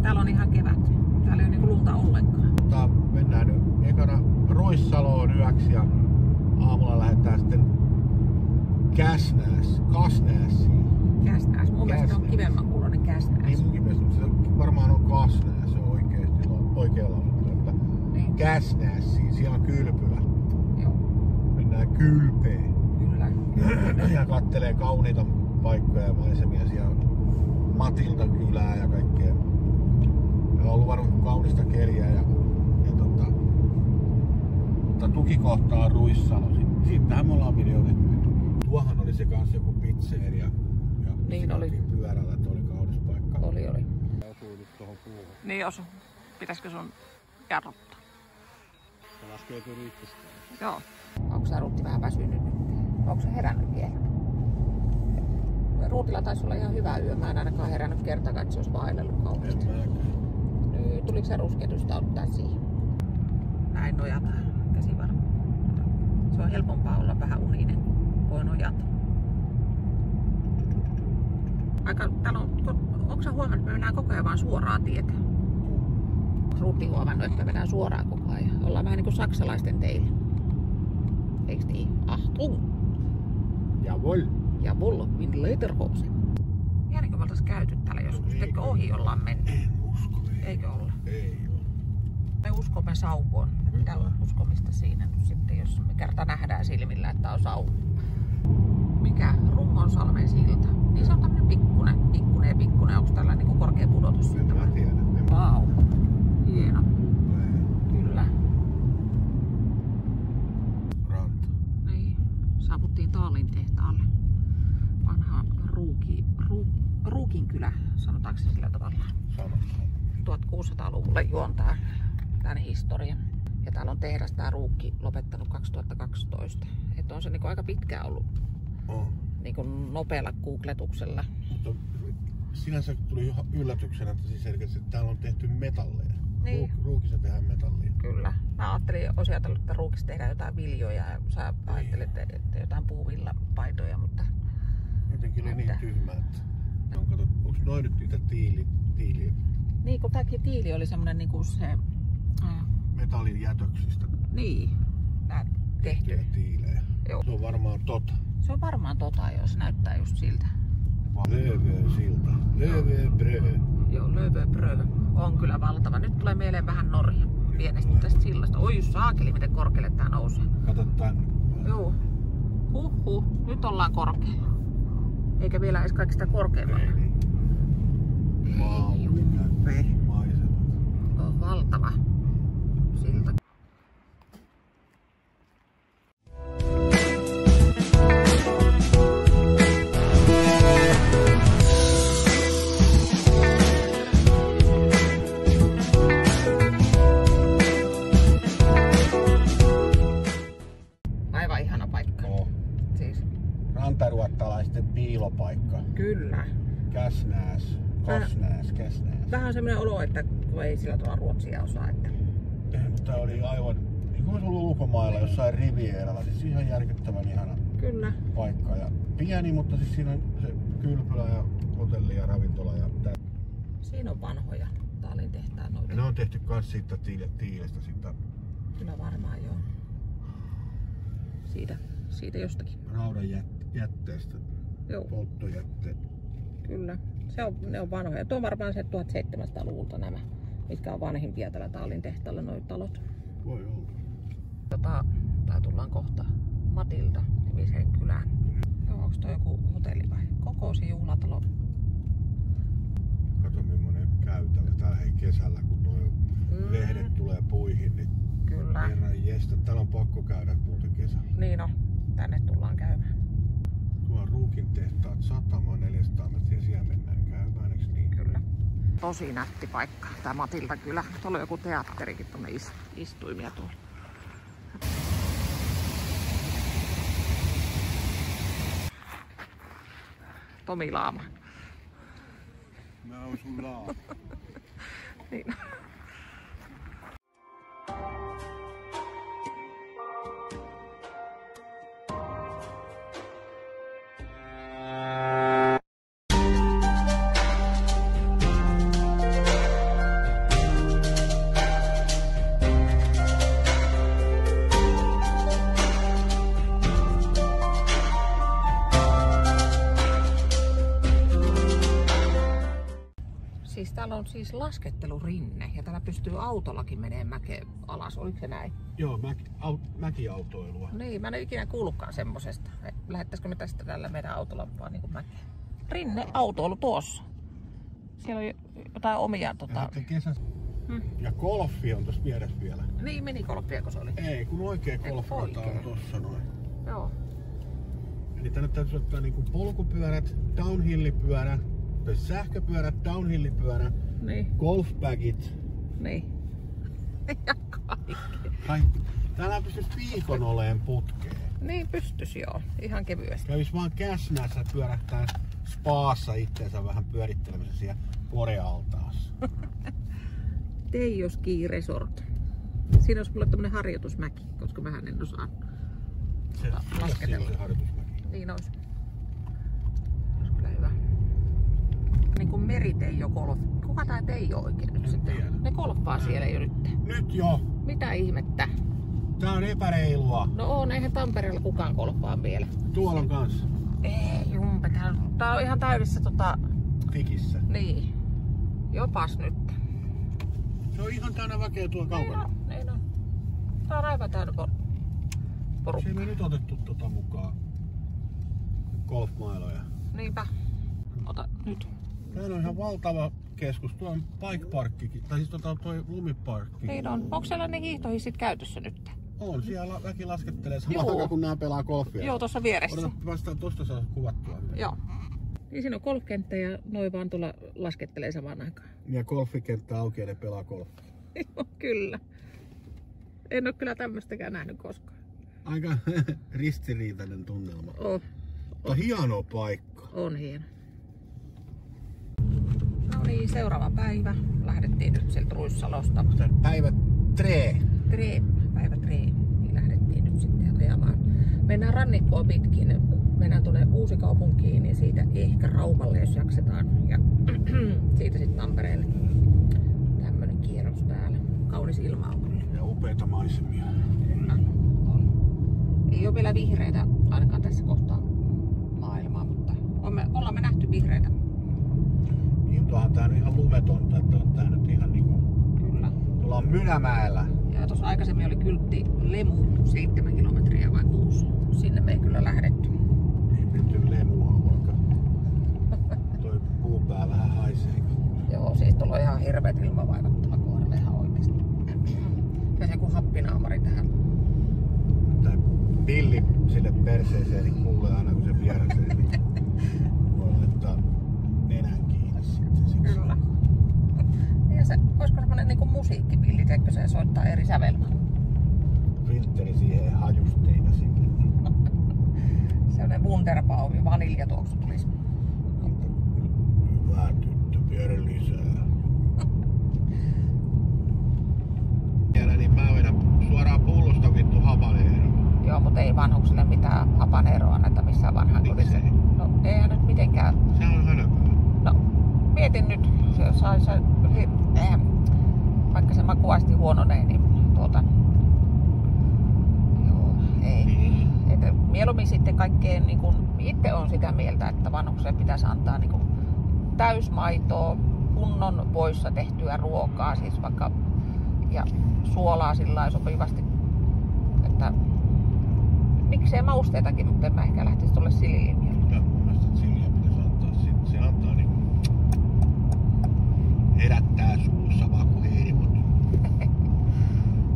Täällä on ihan kevät. Täällä ei ole niinku lunta ollenkaan. Mennään nyt ekana Ruissaloon yöksi ja aamulla lähdetään sitten Kasnäsiin. Käsnäs. Mun mielestä on kivemman kuuloinen Käsnäs. Niin munkin mielestä, mutta se varmaan on Kasnäs, se on oikealla mutta niin. Kasnäsiin, siellä on kylpylä. Joo. Mennään kylpeen. Kyllä. Ja kattelee kauniita paikkoja ja maisemia siellä Matilda kylää ja kaikkea. Ja on luvannut kaunista keliä ja mutta tukikohta on Ruissalo. Siitähän me ollaan videoitettu. Tuohan oli se kanssa joku pizzeria. Ja niin oli. Pyörällä, että oli kaunis paikka. Oli. Osuu nyt tohon puuhun. Niin osu. Pitäisikö sun jarruttaa? Se laskeutuu riittäskään. Joo. Onko sä Ruutti vähän väsynyt nyt? Onko se herännyt vielä? Ruutilla taisi olla ihan hyvä yö. Mä en ainakaan herännyt kertaakaan, että se olisi vaellellut kauheasti. Nyt tuliko se rusketusta ottaa siihen? Näin nojataan käsivarmaan. Se on helpompaa olla vähän uninen, kun voi nojata. Täällä onko sä huomannut, että me mennään koko ajan vaan suoraa tietä? Onko Ruutti huomannut, että me mennään suoraan koko ajan? Ollaan vähän niin kuin saksalaisten teillä. Eiks niin? Achtung! Jawohl, min Lederhosen. Ihan niin kuin me oltais käyty täällä joskus. Eikö ohi ollaan mennyt? En usko. Eikö olla? Ei ole. Me uskomme sauvoon. Mitä uskomista siinä nyt sitten, jos me kerta nähdään silmillä, että on sauvu. Mikä? Rungonsalmen silta. Niin se on tämmönen pikkunen. Onko tällä niinku korkea pudotus? En mä tiedä. Vau. Hieno. Kyllä. Ranta. Niin. Saavuttiin Taalin tehtaalle. Vanha Ruukinkylä, sanotaanko se sillä tavalla? Sanotaan. 1600-luvulle juontaa tämän historian. Ja täällä on tehdas tää Ruukki lopettanut 2012. Että on se niinku aika pitkään ollut niinku nopealla googletuksella. Mutta sinänsä tuli yllätyksenä, että siis selkeästi, että täällä on tehty metalleja. Niin. Ruukissa tehdään metallia. Kyllä. Mä ajattelin ajatellut, että Ruukissa tehdään jotain viljoja ja sä ajattelit, että jotain puuvillapaitoja, mutta jotenkin oli niin tyhmä, että onko noin nyt niitä tiiliä? Niin, kun tääkin tiili oli semmonen niinku se metallin jätöksistä. Niin. Nää tehtyjä tiilejä. Joo. Se on varmaan tota. Se on varmaan tota, jos se näyttää just siltä. Löfö-silta. Löfö-brö. Joo, Löfö-brö on kyllä valtava. Nyt tulee mieleen vähän Norja pienestä tästä sillasta. Oi saakeli, miten korkealle tää nousee. Kato tän. Joo. Nyt ollaan korkealla. Eikä vielä edes kaikista korkeammalla. Ei juppe. Maisemat. On valtava silta. Aivan ihana paikka. Siis. Rantaruottalaisten piilopaikka. Kyllä. Kasnäs. Vähän semmoinen olo, että ei sillä tavalla ruotsia osaa. Että... Tää oli aivan, niin kuin olisi ollut ulkomailla jossain Rivieralla, siis ihan järkyttävän ihana paikka. Ja pieni, mutta siis siinä on se kylpylä ja hotelli ja ravintola. Ja siinä on vanhoja Taalin tehtaan noita. Ja ne on tehty kans siitä tiilestä siitä. Kyllä varmaan joo. Siitä jostakin. Raudan jätteestä. Joo. Polttojätteet. Kyllä. Ne on vanhoja. Tuo on varmaan se 1700-luvulta nämä, mitkä on vanhimpia tällä Taalin tehtaalla noi talot. Voi olla. Tää tullaan kohta Matilda-nimiseen kylään. Joo, onks toi joku hotelli vai? Kokoosi juhlatalo. Kato millainen käytävä tää hei kesällä, kun noi lehdet tulee puihin, niin kyllä. Herran jestä, täällä on pakko käydä muuten kesällä. Niin on, tänne tullaan käymään. Tuo on Ruukin tehtaat 100-400 metriä, siellä mennään käymään, eiks niin? Kyllä. Tosi nätti paikka, tää Matilda kylä. Tuolla on joku teatterikin tuonne istuimia tuolla. Tomi Laama. Mä oon sun laama. Niin. on siis laskettelurinne ja täällä pystyy autollakin menemään mäkeen alas. Oliko se näin? Joo, mäkiautoilua. Niin, mä en ole ikinä kuullutkaan semmosesta. Lähettäisikö me tästä tällä meidän autolla vaan niin mäkeen? Rinne-autoilu tuossa. Siellä on jotain omia Ja golfi on tossa vieressä vielä. Niin, minigolfia se oli? Ei, kun oikea golfrata on tossa noin. Joo. Eli tänne täytyy ottaa niinku polkupyörät, downhillipyörä, tai sähköpyörät, downhillipyörä, niin. Golfbagit. Niin. Ja kaikki. Täällä pystyisi viikon oleen putkeen. Niin pystyisi joo, ihan kevyesti. Kävis vaan Käsnässä pyörähtää spaassa itseensä vähän pyörittelemässä siellä Porealtaassa. Teijo Ski Resort. Siinä olisi mulle tämmönen harjoitusmäki, koska mähän en osaa lasketella. Se harjoitusmäki. Niin olisi. Olisi kyllä hyvä. Niin kuin Meriteijo golf. Kuka tää Teijo oikein nyt sitten? Tiedä. Ne golfaa siellä jo nyt. Nyt jo! Mitä ihmettä? Tää on epäreilua. No on, eihän Tampereella kukaan golfaa vielä. Tuolla on kanssa. Ei jumpe, tää on ihan täydessä Tikissä. Niin. Jopas nyt. Se on ihan täynnä väkeä tuolla kaukana. Niin on. Tää on aivan täynnä porukkaa. Se ei me nyt otettu mukaan golfmailoja. Niinpä. Ota nyt. Täällä on ihan valtava keskus. Tuo on bike parkkikin, tai siis toi lumiparkki. Niin on. Onko siellä ne hiihtohissit käytössä nyt? On, siellä väki laskettelee samaan aikaan kun nää pelaa golfia. Joo, tuossa vieressä. Odota, vastaan tosta saa kuvattua. Joo. Niin siinä on golfkenttä ja noi vaan tuolla laskettelee samaan aikaan. Ja golfikenttä auki ja ne pelaa golfia. Joo, kyllä. En oo kyllä tämmöstäkään nähnyt koskaan. Aika ristiriitainen tunnelma. On hieno paikka. On hieno. No niin, seuraava päivä. Lähdettiin nyt sieltä Ruissalosta. Päivä 3. Päivä 3. Niin lähdettiin nyt sitten ajamaan. Mennään rannikkoa pitkin. Mennään tuonne Uusikaupunkiin niin siitä ehkä Raumalle, jos jaksetaan. Ja siitä sitten Tampereelle. Tämmönen kierros täällä. Kaunis ilma on kyllä. Ja upeita maisemia. Kyllä on. Ei ole vielä vihreitä ainakaan tässä kohtaa maailmaa, mutta ollaan me nähty vihreitä. Niin, tuohan tää on ihan lumetonta, että on tää nyt ihan niinku... Kyllä. Tuolla on Mynämäellä. Ja tuossa aikaisemmin oli kyltti Lemu 7 kilometriä vai 6. Sinne me ei kyllä lähdetty. Ei menty Lemua, vaikka toi puupää vähän haisee. Joo, siis tuolla on ihan hirveet ilmavaivat tuolla kohdalla ihan oikeesti. Ja se kun happinaamari tähän. Tai pilli sille perseeseen, niin kuulee aina kun se vierasee. Niin voi laittaa nenän kiinni sitten siksi. Kyllä. Ja se, olisiko semmonen niinku musiikkipilli, teekö se soittaa eri sävelmää? Filtteri siihen hajusteita sinne. Sellainen Wunderbaumi, vaniljatuoksu tulisi. Hyvä tyttö, vielä lisää. Tiedä, niin mä vedän suoraan pullosta vittu habaneeroa. Joo, mutta ei vanhuksille mitään habaneeroa anneta missään vanhainkodissa. No eihän nyt mitenkään. Se on hölmöä. No mietin nyt, vaikka se makuasti huononee, niin joo, ei. Niin. Että mieluummin sitten kaikkeen, niin kun, itse on sitä mieltä, että vanhukselle pitäisi antaa niin kun, täysmaitoa, kunnon voissa tehtyä ruokaa, siis vaikka ja suolaa sillä sopivasti, että miksei mausteitakin, mutta en mä ehkä lähtisi tuolle sililinjalle. Ja mun mielestä siliä pitäisi antaa sitten. Se antaa niinku herättää suussa vakuheimot.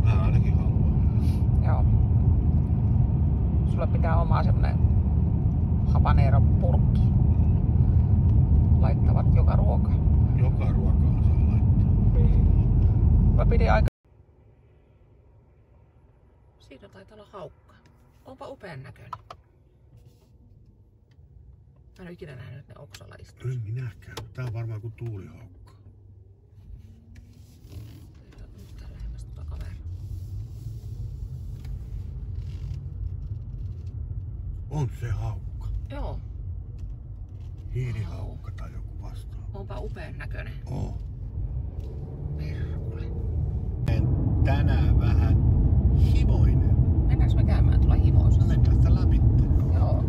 Mä ainakin haluan. Joo. Sulle pitää omaa semmonen habanero purkki. Laittavat joka ruoka. Joka ruokaan saa laittaa. Mä pidin aika... Siinä taitaa olla haukka. Onpa upean näköinen. Mä en ole ikinä nähnyt, että ne oksalla istuu. En minäkään. Tää on varmaan kuin tuulihaukka. Yhtään lähemmäs tuota kameraa. On se haukka. Joo. Hiirihaukka tai joku vastaava. Onpa upean näköinen. Oo. Perkule. Tänään vähän himoinen. Mennäänkö me käymään tuolla himoissa? Mennään sitä läpi. Joo.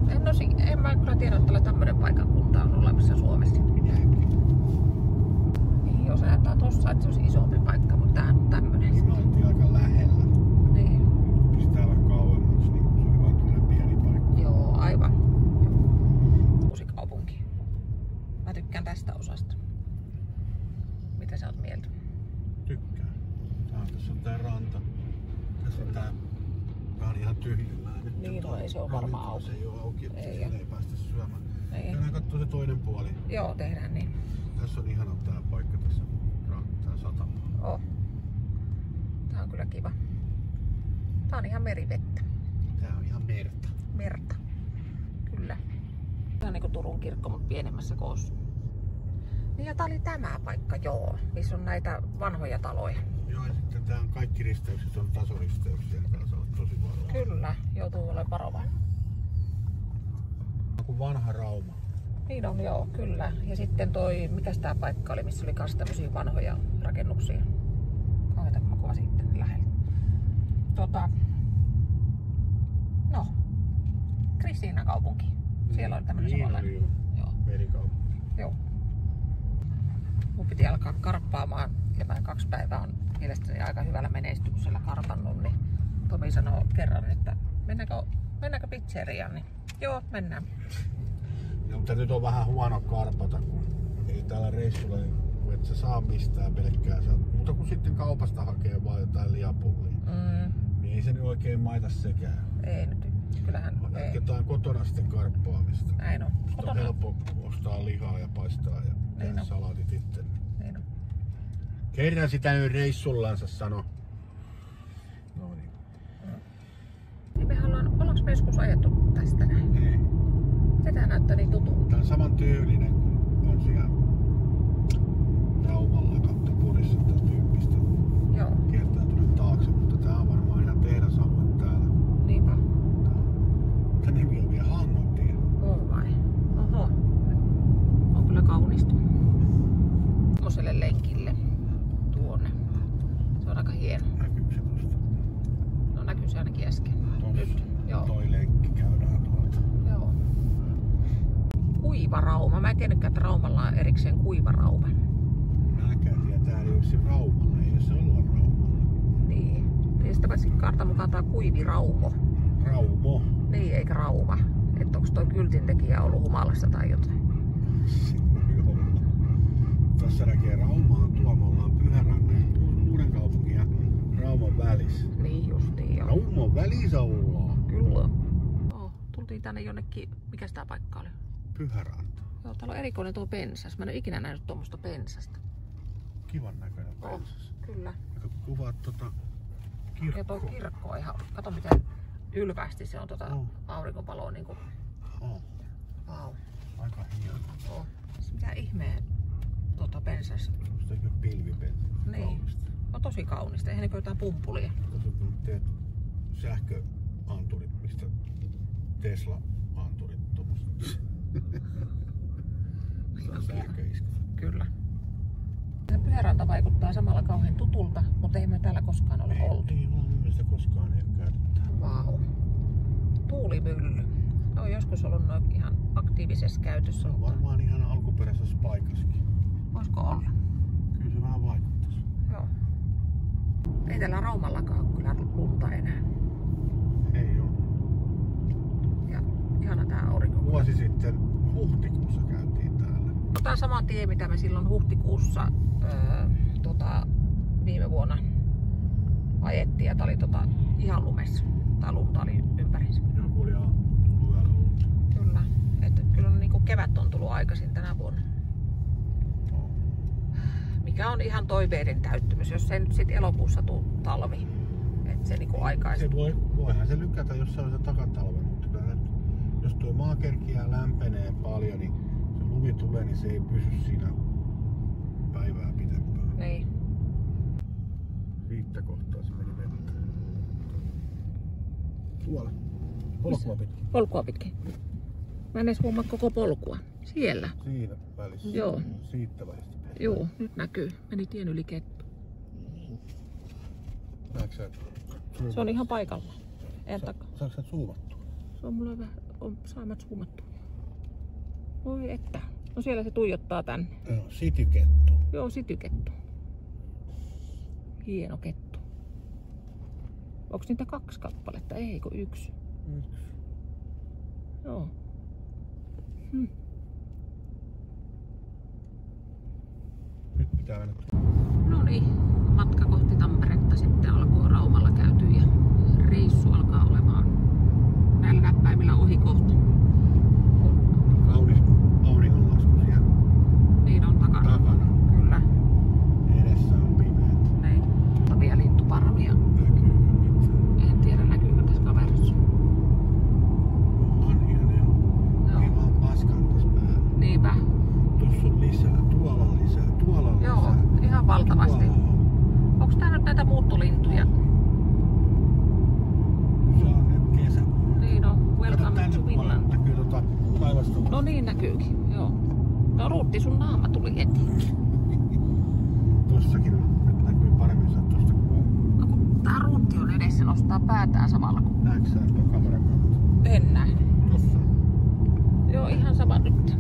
En mä kyllä tiedä, että tämmönen paikkakunta on olemassa Suomessa. Minäkin. Niin, jos nää tossa, että se olisi isompi paikka, mutta tää on tämmönen. Niin me oltiin aika lähellä. Niin. Kun pistää vähän kauemmaksi, niin se oli vaan tämmönen pieni paikka. Joo, aivan. Uusi kaupunki. Mä tykkään tästä osasta. Mitä sä oot mieltä? Tykkään. Tässä on tää ranta. Tässä on tää on ihan tyhjyllään. Niin, no ei se ole varmaan auki. Se ei ole auki, että Ei, ei päästä syömään. Ei. Mennään kattoo se toinen puoli. Joo, tehdään niin. Tässä on ihana tää paikka tässä. Tää satama. Oh. Tää on kyllä kiva. Tää on ihan merivettä. Tää on ihan merta. Merta. Kyllä. Tää on niinku Turun kirkko, mutta pienemmässä koossa. Niin ja tää oli tämä paikka, joo, missä on näitä vanhoja taloja. Joo, ja sitten tää on kaikki risteykset on tasoristeyksiä, niin kannattaa olla tosi varovainen. Kyllä, joutuu olemaan varovainen. Kuin vanha Rauma. Niin on, joo, kyllä. Ja sitten toi, mikäs tää paikka oli, missä oli kans tämmösiä vanhoja rakennuksia. Kauheeta kun mä kuvasin sitten lähellä. No, Kristiinan kaupunki. Siellä oli tämmönen samanlainen. Joo. Merikaupunki. Joo. Mun piti alkaa karppaamaan ja mä 2 päivää on mielestäni aika hyvällä menestyksellä karpannut, niin Tomi sanoo kerran, että mennäänkö pizzeriaan, niin joo, mennään. No, mutta nyt on vähän huono karpata, kun ei täällä reissulla, niin et sä saa mistään pelkkää. Mutta kun sitten kaupasta hakee vaan jotain liapullia, niin ei se nyt oikein maita sekään. Ei nyt, kyllähän ei. Jatketaan kotona sitten karppaamista. Näin on. Sitten on helppo ostaa lihaa ja paistaa ja tehdä salaatit itse. Niin on. Kerran sitä nyt reissullansa sano. No niin. Niin mehän ollaanko me joskus ajettu tästä näin? Ei. Sitä näyttää niin tutulta. Tää on saman tyylinen kuin on siellä Raumalla kautta Porissa tästä tyyppistä. Joo. Kiertää tuonne taakse, mutta tää on varmaan ihan tehdasalue täällä. Niinpä. Tää nimi on vielä Hangontie. On vai? Oho. On kyllä kaunista. Tommoselle lenkille tuonne. Se on aika hieno. Näkyykö se tosta? No näkyy se ainakin äsken. Nyt. Joo. Toi lenkki käydään tuolta. Joo. Kuivarauma. Mä en tiennytkään, että Raumalla on erikseen kuivarauma. Mäkään tiedän, tää ei oo se Raumalla, ei se olla Raumalla. Niin. Ja sitten paitsi kartan mukaan tää on Kuiviraumo. Raumo. Niin, eikä Rauma. Että onko toi kyltintekijä ollut humalassa tai jotain. Joo. Tässä näkee Raumaan tuo, me ollaan Pyhärannan, Uudenkaupungin ja Rauman välissä. Niin justiin joo. Rauman välissä ollaan. Kyllä. No, tultiin tänne jonnekin, mikäs tää paikka oli? Pyhäranta. Joo, täällä on erikoinen tuo pensas. Mä en ole ikinä nähnyt tuommoista pensasta. Kivan näköinen pensas. Kyllä. Ja kun kuvaat kirkkoa. Ja tuo kirkko on ihan, kato miten ylvästi se on aurinkopaloa niinku. Vau. Aika hieno. Mitä ihmeen pensas. Tuosta eikö pilvipensas? Niin. On tosi kaunista. Eihän ne jotain pumpulia. Tuossa kun teet sähköanturit, mistä Tesla-anturit tuommoiset. Sähköiskut. Kyllä. Pyhäranta vaikuttaa samalla kauhean tutulta, mutta ei me täällä koskaan ole oltu. Ei vaan mun mielestä koskaan ei käytettä. Vau. Tuulimylly. Ne on joskus ollut noin ihan aktiivisessa käytössä. Se on varmaan ihan alkuperäisessä paikassakin. Voisiko olla? Kyllä se vähän vaikuttaisi. Joo. Ei täällä Raumallakaan ole kyllä lunta enää. Ei oo. Ja ihana tää aurinko. Vuosi sitten huhtikuussa käytiin täällä. Tää on sama tie, mitä me silloin huhtikuussa viime vuonna ajettiin. Ja tää oli ihan lumessa. Tää lunta oli ympäriinsä. Joku oli tullut yöllä lunta. Kyllä. Että kyllä on, niinku kevät on tullut aikaisin tänä vuonna. Mikä on ihan toiveiden täyttymys, jos ei nyt sit elokuussa tuu talvi. Et se niinku aikaisin. Voihan se lykätä, jos se on se takatalve, mutta jos tuo maakerkiä lämpenee paljon, niin se lumi tulee, niin se ei pysy siinä päivää pitempään. Niin. Viittä kohtaa se meni vettä. Tuolla. Polkua pitkin. Polkua pitkin. Mä en edes huomaa koko polkua. Siellä. Siinä välissä. Joo. Siitä välistä. Joo, nyt näkyy. Meni tien yli kettu. Se on ihan paikalla. Saatko sä zoomattua? Se on mulle vähän, saamat zoomattua. Voi että. No siellä se tuijottaa tänne. Joo, sitykettu. Joo, sitykettu. Hieno kettu. Onko niitä 2 kappaletta? Eikö 1? 1. Joo. Nyt pitää mennä. No niin, matka kohti Tamperetta sitten alkoi Raumalla käyty ja reissu alkaa olemaan näillä näppäimillä ohi kohta. Kaunis auringonlasku siellä Niin on takana. Kyllä. Edessä on pimeät. Näin. Vielä lintuparvia. Näkyykö mitään? En tiedä näkyykö tässä kaverissa. On ja ne on. Joo. Ei vaan paskan tässä päällä. Niinpä. Tuossa on lisää, tuolla on lisää, tuolla on lisää. Joo, ihan valtavasti. Tuolla on. Onks tää nyt näitä muuttolintuja? Se on nyt kesä. Niin on. Welcome Tänne to puolelle Finland. näkyy kaivasta. No niin näkyykin, joo. No Ruutti, sun naama tuli heti. Tossakin on. Nyt näkyy paremmin saa tosta kuvaa. No kun tää Ruutti on edessä, nostaa päätään samalla kun... Näetkö sä tuon kameran kautta? En näe. Tossa. Joo, ihan sama nyt.